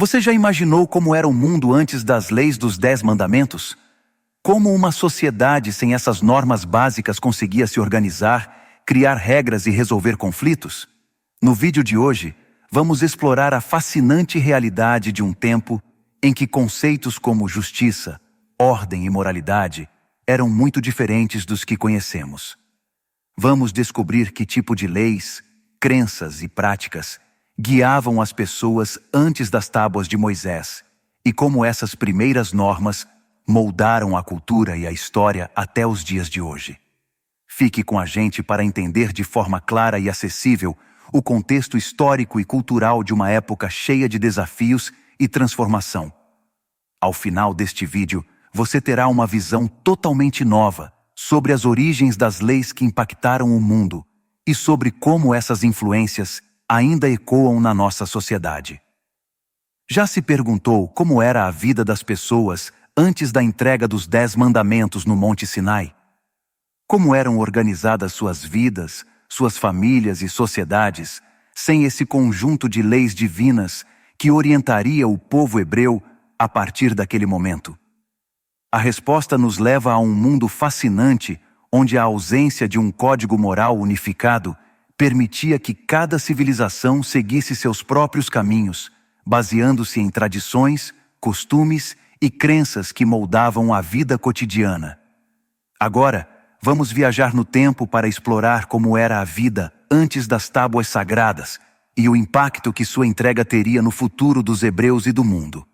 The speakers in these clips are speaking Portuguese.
Você já imaginou como era o mundo antes das leis dos 10 mandamentos? Como uma sociedade sem essas normas básicas conseguia se organizar, criar regras e resolver conflitos? No vídeo de hoje, vamos explorar a fascinante realidade de um tempo em que conceitos como justiça, ordem e moralidade eram muito diferentes dos que conhecemos. Vamos descobrir que tipo de leis, crenças e práticas guiavam as pessoas antes das tábuas de Moisés e como essas primeiras normas moldaram a cultura e a história até os dias de hoje. Fique com a gente para entender de forma clara e acessível o contexto histórico e cultural de uma época cheia de desafios e transformação. Ao final deste vídeo, você terá uma visão totalmente nova sobre as origens das leis que impactaram o mundo e sobre como essas influências ainda ecoam na nossa sociedade. Já se perguntou como era a vida das pessoas antes da entrega dos 10 mandamentos no Monte Sinai? Como eram organizadas suas vidas, suas famílias e sociedades, sem esse conjunto de leis divinas que orientaria o povo hebreu a partir daquele momento? A resposta nos leva a um mundo fascinante, onde a ausência de um código moral unificado permitia que cada civilização seguisse seus próprios caminhos, baseando-se em tradições, costumes e crenças que moldavam a vida cotidiana. Agora, vamos viajar no tempo para explorar como era a vida antes das tábuas sagradas e o impacto que sua entrega teria no futuro dos hebreus e do mundo.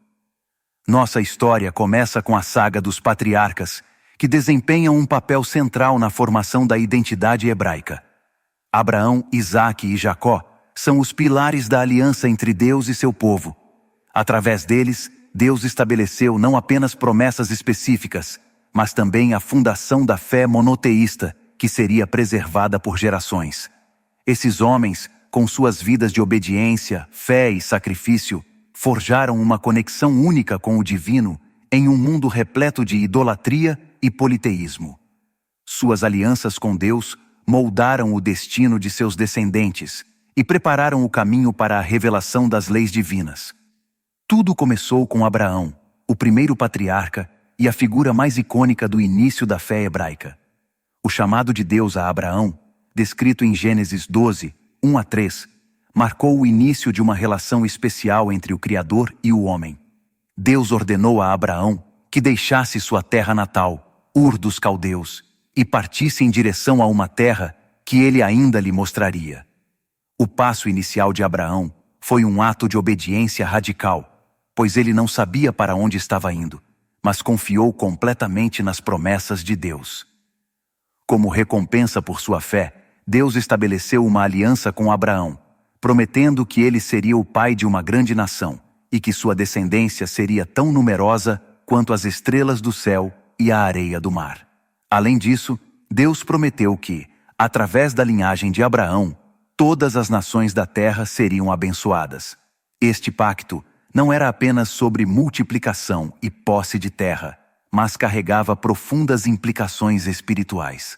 Nossa história começa com a saga dos patriarcas, que desempenham um papel central na formação da identidade hebraica. Abraão, Isaque e Jacó são os pilares da aliança entre Deus e seu povo. Através deles, Deus estabeleceu não apenas promessas específicas, mas também a fundação da fé monoteísta, que seria preservada por gerações. Esses homens, com suas vidas de obediência, fé e sacrifício, forjaram uma conexão única com o divino em um mundo repleto de idolatria e politeísmo. Suas alianças com Deus moldaram o destino de seus descendentes e prepararam o caminho para a revelação das leis divinas. Tudo começou com Abraão, o primeiro patriarca e a figura mais icônica do início da fé hebraica. O chamado de Deus a Abraão, descrito em Gênesis 12, 1-3, marcou o início de uma relação especial entre o Criador e o homem. Deus ordenou a Abraão que deixasse sua terra natal, Ur dos Caldeus, e partisse em direção a uma terra que ele ainda lhe mostraria. O passo inicial de Abraão foi um ato de obediência radical, pois ele não sabia para onde estava indo, mas confiou completamente nas promessas de Deus. Como recompensa por sua fé, Deus estabeleceu uma aliança com Abraão, prometendo que ele seria o pai de uma grande nação e que sua descendência seria tão numerosa quanto as estrelas do céu e a areia do mar. Além disso, Deus prometeu que, através da linhagem de Abraão, todas as nações da terra seriam abençoadas. Este pacto não era apenas sobre multiplicação e posse de terra, mas carregava profundas implicações espirituais.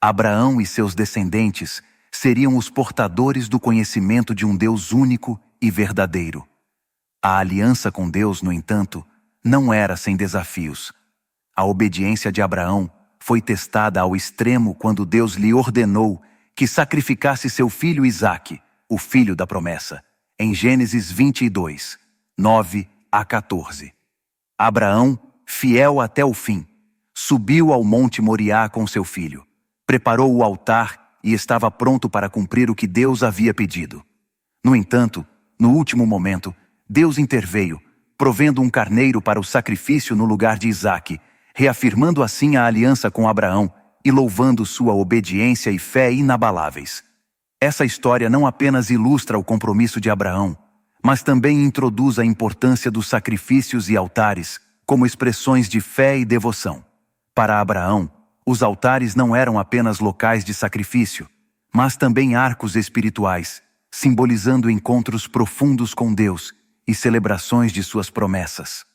Abraão e seus descendentes seriam os portadores do conhecimento de um Deus único e verdadeiro. A aliança com Deus, no entanto, não era sem desafios. A obediência de Abraão foi testada ao extremo quando Deus lhe ordenou que sacrificasse seu filho Isaque, o filho da promessa, em Gênesis 22, 9-14. Abraão, fiel até o fim, subiu ao Monte Moriá com seu filho, preparou o altar e estava pronto para cumprir o que Deus havia pedido. No entanto, no último momento, Deus interveio, provendo um carneiro para o sacrifício no lugar de Isaque, reafirmando assim a aliança com Abraão e louvando sua obediência e fé inabaláveis. Essa história não apenas ilustra o compromisso de Abraão, mas também introduz a importância dos sacrifícios e altares como expressões de fé e devoção. Para Abraão, os altares não eram apenas locais de sacrifício, mas também arcos espirituais, simbolizando encontros profundos com Deus e celebrações de suas promessas.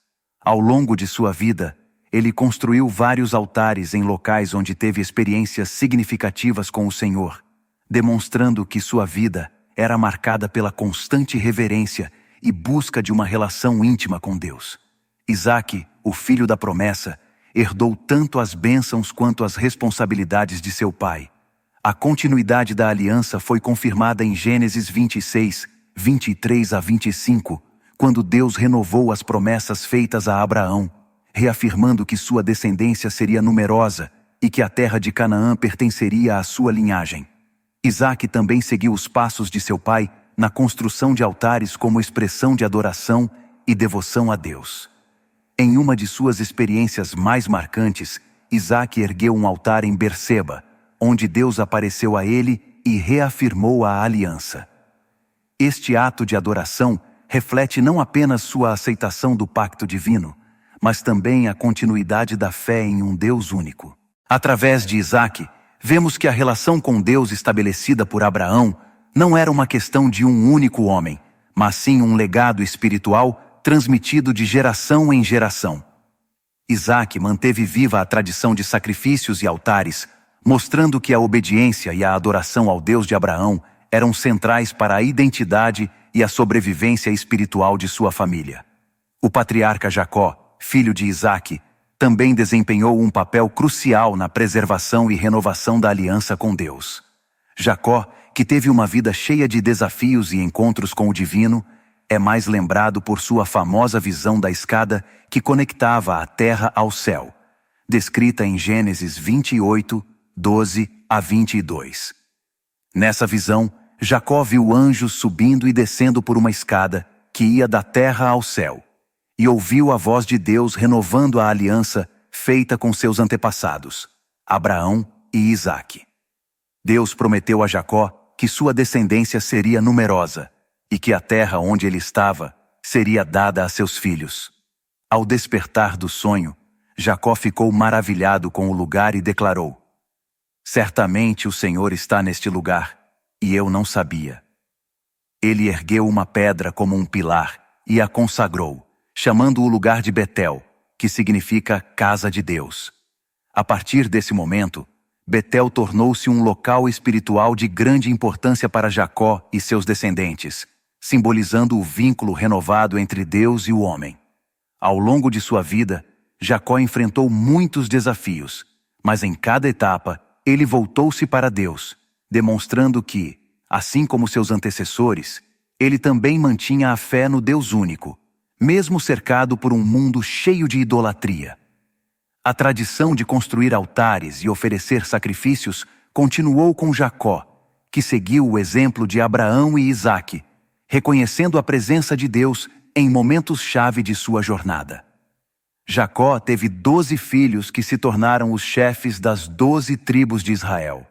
Ao longo de sua vida, ele construiu vários altares em locais onde teve experiências significativas com o Senhor, demonstrando que sua vida era marcada pela constante reverência e busca de uma relação íntima com Deus. Isaque, o filho da promessa, herdou tanto as bênçãos quanto as responsabilidades de seu pai. A continuidade da aliança foi confirmada em Gênesis 26, 23 a 25, quando Deus renovou as promessas feitas a Abraão, reafirmando que sua descendência seria numerosa e que a terra de Canaã pertenceria à sua linhagem. Isaque também seguiu os passos de seu pai na construção de altares como expressão de adoração e devoção a Deus. Em uma de suas experiências mais marcantes, Isaque ergueu um altar em Berseba, onde Deus apareceu a ele e reafirmou a aliança. Este ato de adoração reflete não apenas sua aceitação do pacto divino, mas também a continuidade da fé em um Deus único. Através de Isaque, vemos que a relação com Deus estabelecida por Abraão não era uma questão de um único homem, mas sim um legado espiritual transmitido de geração em geração. Isaque manteve viva a tradição de sacrifícios e altares, mostrando que a obediência e a adoração ao Deus de Abraão eram centrais para a identidade e a sobrevivência espiritual de sua família. O patriarca Jacó, filho de Isaque, também desempenhou um papel crucial na preservação e renovação da aliança com Deus. Jacó, que teve uma vida cheia de desafios e encontros com o divino, é mais lembrado por sua famosa visão da escada que conectava a terra ao céu, descrita em Gênesis 28, 12 a 22. Nessa visão, Jacó viu anjos subindo e descendo por uma escada que ia da terra ao céu, e ouviu a voz de Deus renovando a aliança feita com seus antepassados, Abraão e Isaque. Deus prometeu a Jacó que sua descendência seria numerosa e que a terra onde ele estava seria dada a seus filhos. Ao despertar do sonho, Jacó ficou maravilhado com o lugar e declarou: "Certamente o Senhor está neste lugar, e eu não sabia." Ele ergueu uma pedra como um pilar e a consagrou, chamando o lugar de Betel, que significa Casa de Deus. A partir desse momento, Betel tornou-se um local espiritual de grande importância para Jacó e seus descendentes, simbolizando o vínculo renovado entre Deus e o homem. Ao longo de sua vida, Jacó enfrentou muitos desafios, mas em cada etapa, ele voltou-se para Deus, demonstrando que, assim como seus antecessores, ele também mantinha a fé no Deus único, mesmo cercado por um mundo cheio de idolatria. A tradição de construir altares e oferecer sacrifícios continuou com Jacó, que seguiu o exemplo de Abraão e Isaque, reconhecendo a presença de Deus em momentos-chave de sua jornada. Jacó teve 12 filhos que se tornaram os chefes das 12 tribos de Israel.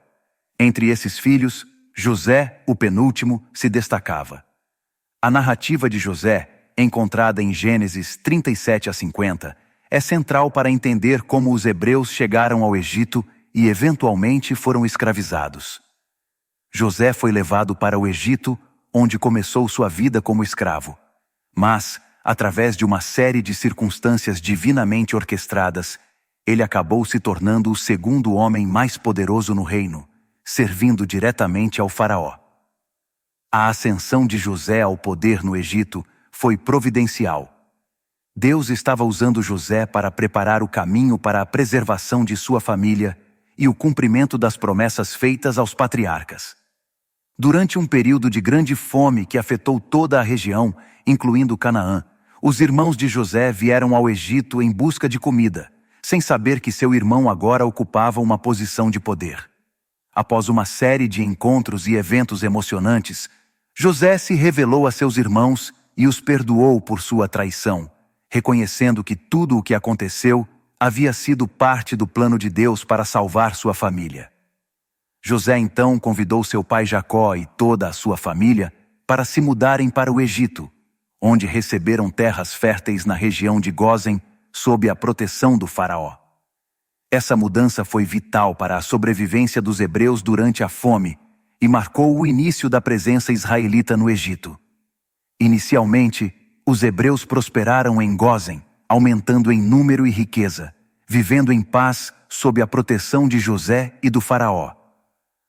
Entre esses filhos, José, o penúltimo, se destacava. A narrativa de José, encontrada em Gênesis 37 a 50, é central para entender como os hebreus chegaram ao Egito e eventualmente foram escravizados. José foi levado para o Egito, onde começou sua vida como escravo. Mas, através de uma série de circunstâncias divinamente orquestradas, ele acabou se tornando o segundo homem mais poderoso no reino, servindo diretamente ao faraó. A ascensão de José ao poder no Egito foi providencial. Deus estava usando José para preparar o caminho para a preservação de sua família e o cumprimento das promessas feitas aos patriarcas. Durante um período de grande fome que afetou toda a região, incluindo Canaã, os irmãos de José vieram ao Egito em busca de comida, sem saber que seu irmão agora ocupava uma posição de poder. Após uma série de encontros e eventos emocionantes, José se revelou a seus irmãos e os perdoou por sua traição, reconhecendo que tudo o que aconteceu havia sido parte do plano de Deus para salvar sua família. José então convidou seu pai Jacó e toda a sua família para se mudarem para o Egito, onde receberam terras férteis na região de Gósen, sob a proteção do faraó. Essa mudança foi vital para a sobrevivência dos hebreus durante a fome e marcou o início da presença israelita no Egito. Inicialmente, os hebreus prosperaram em Gósen, aumentando em número e riqueza, vivendo em paz sob a proteção de José e do faraó.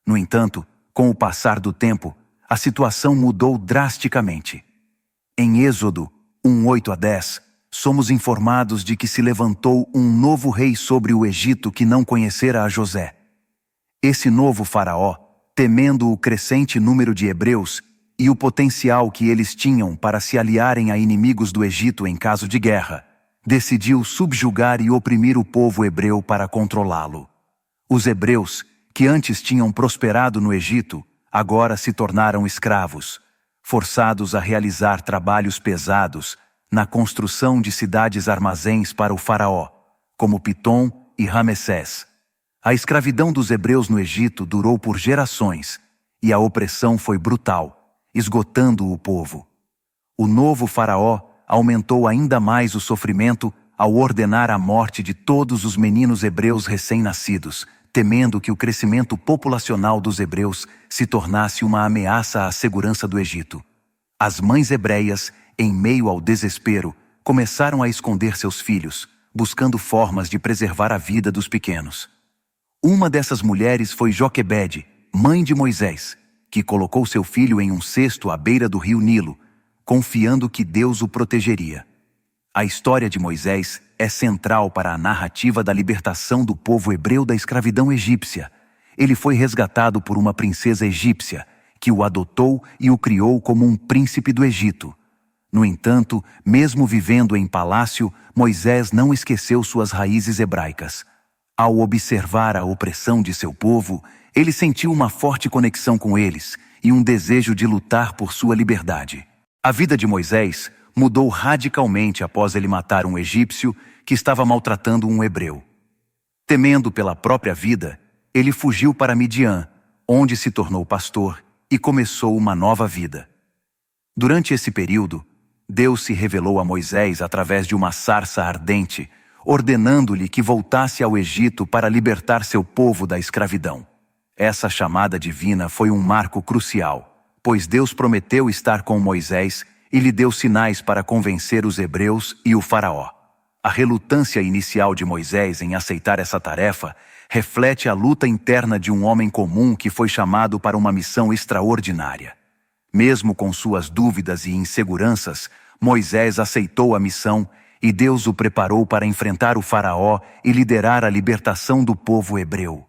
No entanto, com o passar do tempo, a situação mudou drasticamente. Em Êxodo 1:8-10, somos informados de que se levantou um novo rei sobre o Egito que não conhecera a José. Esse novo faraó, temendo o crescente número de hebreus e o potencial que eles tinham para se aliarem a inimigos do Egito em caso de guerra, decidiu subjugar e oprimir o povo hebreu para controlá-lo. Os hebreus, que antes tinham prosperado no Egito, agora se tornaram escravos, forçados a realizar trabalhos pesados na construção de cidades-armazéns para o faraó, como Pitom e Ramessés. A escravidão dos hebreus no Egito durou por gerações, e a opressão foi brutal, esgotando o povo. O novo faraó aumentou ainda mais o sofrimento ao ordenar a morte de todos os meninos hebreus recém-nascidos, temendo que o crescimento populacional dos hebreus se tornasse uma ameaça à segurança do Egito. As mães hebreias, em meio ao desespero, começaram a esconder seus filhos, buscando formas de preservar a vida dos pequenos. Uma dessas mulheres foi Joquebede, mãe de Moisés, que colocou seu filho em um cesto à beira do rio Nilo, confiando que Deus o protegeria. A história de Moisés é central para a narrativa da libertação do povo hebreu da escravidão egípcia. Ele foi resgatado por uma princesa egípcia, que o adotou e o criou como um príncipe do Egito. No entanto, mesmo vivendo em palácio, Moisés não esqueceu suas raízes hebraicas. Ao observar a opressão de seu povo, ele sentiu uma forte conexão com eles e um desejo de lutar por sua liberdade. A vida de Moisés mudou radicalmente após ele matar um egípcio que estava maltratando um hebreu. Temendo pela própria vida, ele fugiu para Midian, onde se tornou pastor e começou uma nova vida. Durante esse período, Deus se revelou a Moisés através de uma sarça ardente, ordenando-lhe que voltasse ao Egito para libertar seu povo da escravidão. Essa chamada divina foi um marco crucial, pois Deus prometeu estar com Moisés e lhe deu sinais para convencer os hebreus e o faraó. A relutância inicial de Moisés em aceitar essa tarefa reflete a luta interna de um homem comum que foi chamado para uma missão extraordinária. Mesmo com suas dúvidas e inseguranças, Moisés aceitou a missão e Deus o preparou para enfrentar o faraó e liderar a libertação do povo hebreu.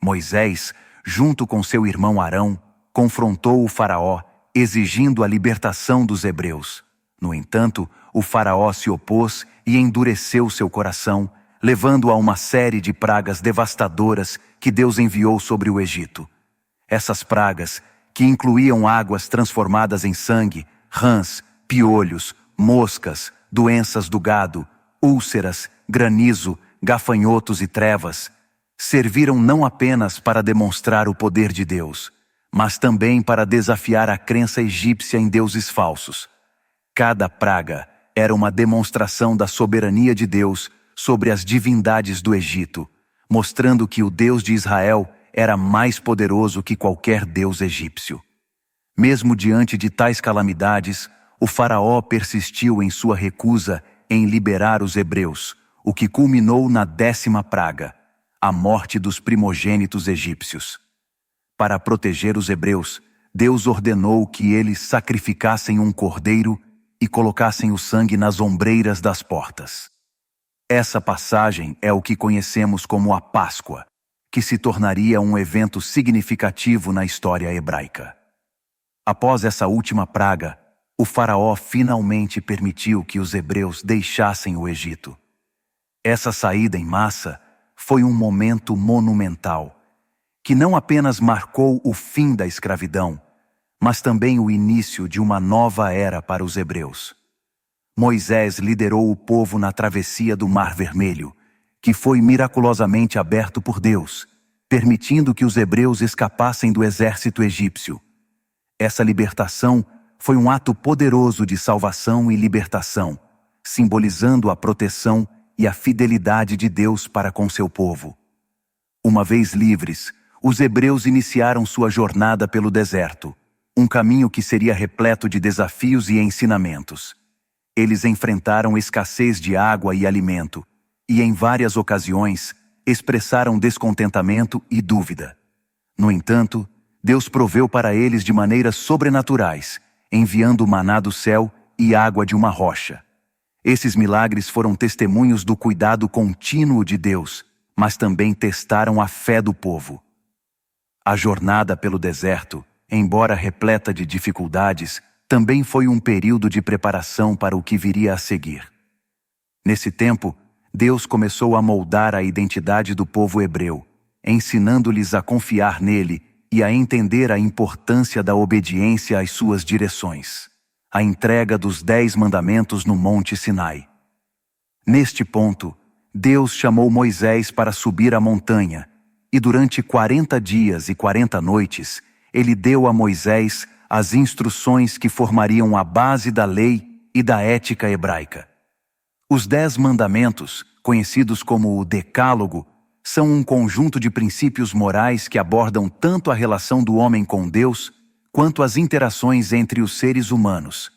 Moisés, junto com seu irmão Arão, confrontou o faraó, exigindo a libertação dos hebreus. No entanto, o faraó se opôs e endureceu seu coração, levando a uma série de pragas devastadoras que Deus enviou sobre o Egito. Essas pragas, que incluíam águas transformadas em sangue, rãs, piolhos, moscas, doenças do gado, úlceras, granizo, gafanhotos e trevas, serviram não apenas para demonstrar o poder de Deus, mas também para desafiar a crença egípcia em deuses falsos. Cada praga era uma demonstração da soberania de Deus sobre as divindades do Egito, mostrando que o Deus de Israel era mais poderoso que qualquer deus egípcio. Mesmo diante de tais calamidades, o faraó persistiu em sua recusa em liberar os hebreus, o que culminou na 10ª praga, a morte dos primogênitos egípcios. Para proteger os hebreus, Deus ordenou que eles sacrificassem um cordeiro e colocassem o sangue nas ombreiras das portas. Essa passagem é o que conhecemos como a Páscoa, que se tornaria um evento significativo na história hebraica. Após essa última praga, o faraó finalmente permitiu que os hebreus deixassem o Egito. Essa saída em massa foi um momento monumental, que não apenas marcou o fim da escravidão, mas também o início de uma nova era para os hebreus. Moisés liderou o povo na travessia do Mar Vermelho, que foi miraculosamente aberto por Deus, permitindo que os hebreus escapassem do exército egípcio. Essa libertação foi um ato poderoso de salvação e libertação, simbolizando a proteção e a fidelidade de Deus para com seu povo. Uma vez livres, os hebreus iniciaram sua jornada pelo deserto, um caminho que seria repleto de desafios e ensinamentos. Eles enfrentaram escassez de água e alimento, e em várias ocasiões expressaram descontentamento e dúvida. No entanto, Deus proveu para eles de maneiras sobrenaturais, enviando o maná do céu e água de uma rocha. Esses milagres foram testemunhos do cuidado contínuo de Deus, mas também testaram a fé do povo. A jornada pelo deserto, embora repleta de dificuldades, também foi um período de preparação para o que viria a seguir. Nesse tempo, Deus começou a moldar a identidade do povo hebreu, ensinando-lhes a confiar nele e a entender a importância da obediência às suas direções. A entrega dos 10 mandamentos no Monte Sinai. Neste ponto, Deus chamou Moisés para subir a montanha, e durante 40 dias e 40 noites, ele deu a Moisés as instruções que formariam a base da lei e da ética hebraica. Os 10 mandamentos, conhecidos como o Decálogo, são um conjunto de princípios morais que abordam tanto a relação do homem com Deus, quanto as interações entre os seres humanos.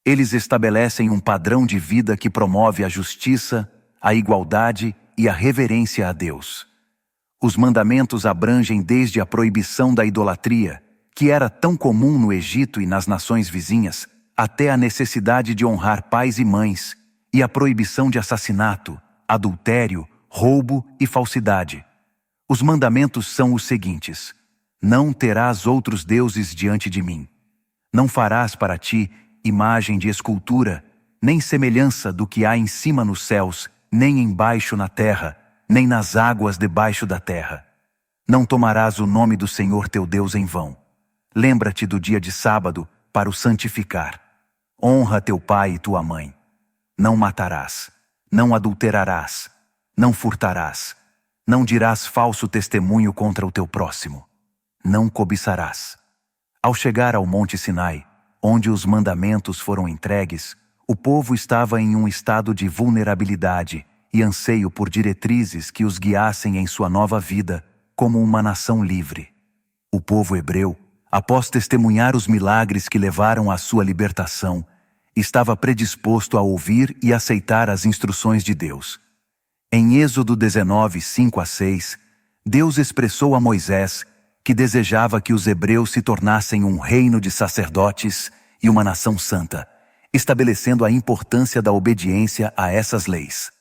Eles estabelecem um padrão de vida que promove a justiça, a igualdade e a reverência a Deus. Os mandamentos abrangem desde a proibição da idolatria, que era tão comum no Egito e nas nações vizinhas, até a necessidade de honrar pais e mães, e a proibição de assassinato, adultério, roubo e falsidade. Os mandamentos são os seguintes: não terás outros deuses diante de mim. Não farás para ti imagem de escultura, nem semelhança do que há em cima nos céus, nem embaixo na terra, nem nas águas debaixo da terra. Não tomarás o nome do Senhor teu Deus em vão. Lembra-te do dia de sábado para o santificar. Honra teu pai e tua mãe. Não matarás, não adulterarás, não furtarás, não dirás falso testemunho contra o teu próximo. Não cobiçarás. Ao chegar ao Monte Sinai, onde os mandamentos foram entregues, o povo estava em um estado de vulnerabilidade e anseio por diretrizes que os guiassem em sua nova vida como uma nação livre. O povo hebreu, após testemunhar os milagres que levaram à sua libertação, estava predisposto a ouvir e aceitar as instruções de Deus. Em Êxodo 19, 5-6, Deus expressou a Moisés que desejava que os hebreus se tornassem um reino de sacerdotes e uma nação santa, estabelecendo a importância da obediência a essas leis.